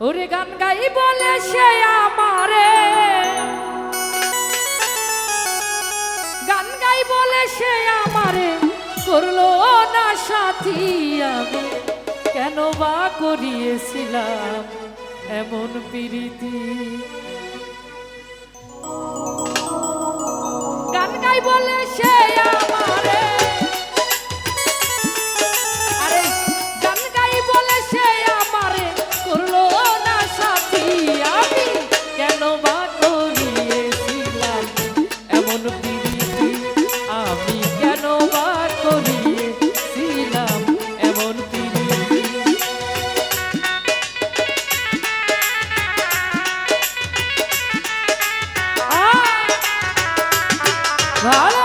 ওরে গান গাই বলে সে আমারে, গান গাই বলে সে আমারে করলো না সাথী। আমি কেন বা করিয়েছিলাম এমন প্রীতি। গান গাই বলে সে আমারে, আরে গান গাই বলে সে আমারে করলো না সাথী। আমি কেন বা করিয়েছিলাম এমন প্রীতি। আমি কেন বা করিয়েছিলাম এমন প্রীতি। ভালো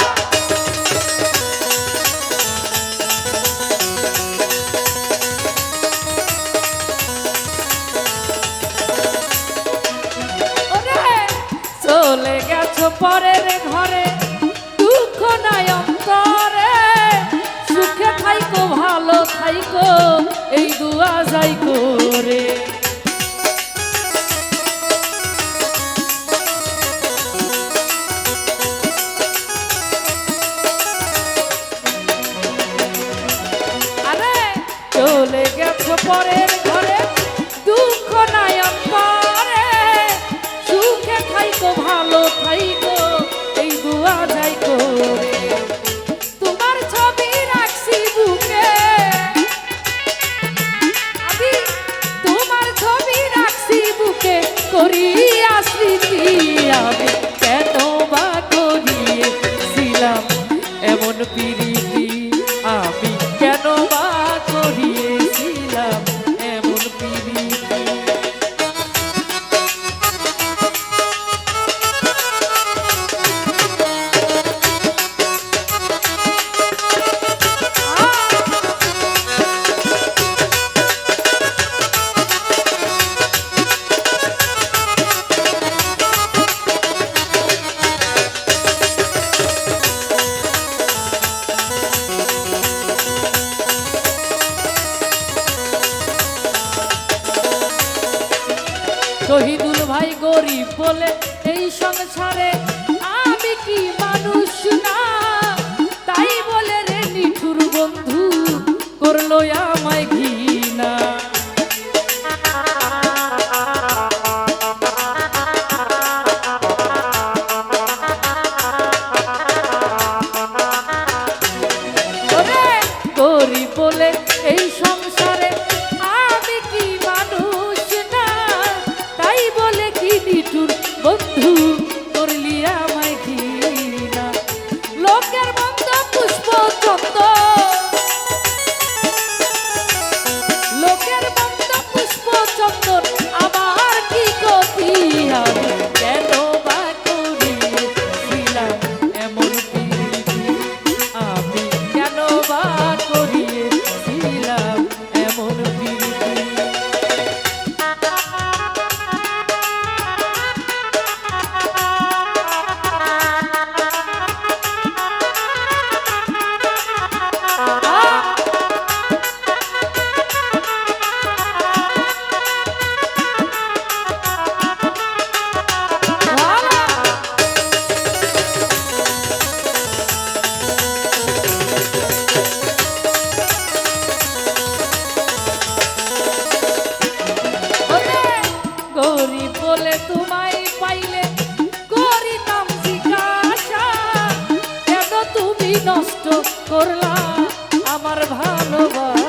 চলে গেছো পরের ঘরে, দুঃখ নাই অন্তরে। সুখে থাইকো ভালো থাইকো এই দুয়া যাই করে। আরে চলে গেছো পরের ঘরে, দুঃখ নাই অন্তরে। সুখে থাইকো ভালো থাইকো এই দুয়া যাই করে। তোমার ছবি রাখছি বুকে, আমি তোমার ছবি রাখছি বুকে করিয়া স্মৃতি। আমি কেন বা করিয়েছিলাম এমন প্রীতি। আমি কেন বা করিয়েছিলাম এমন প্রীতি। শহীদুল ভাই গরিব বলে এই সংসারে আমি কি মানুষ না। তাই বলে রে নিঠুর বন্ধু করলো আমায় ঘৃণা। গরিব বলে এই সংসারে আমি কি মানুষ না। তাই বলে কি নিঠুর বন্ধু করলি আমায় ঘৃণা। লোকের মন্দ পুষ্প চন্দ, লোকের মন্দ পুষ্প চন্দন আমার কি গতি। আমি কেন বা করিয়েছিলাম এমন প্রীতি। আমি কেন বা করিয়েছিলাম এমন প্রীতি। গরিব বলে তোমায় পাইলে করিতাম জিজ্ঞাসা। কেন তুমি নষ্ট করলা আমার ভালোবাসা।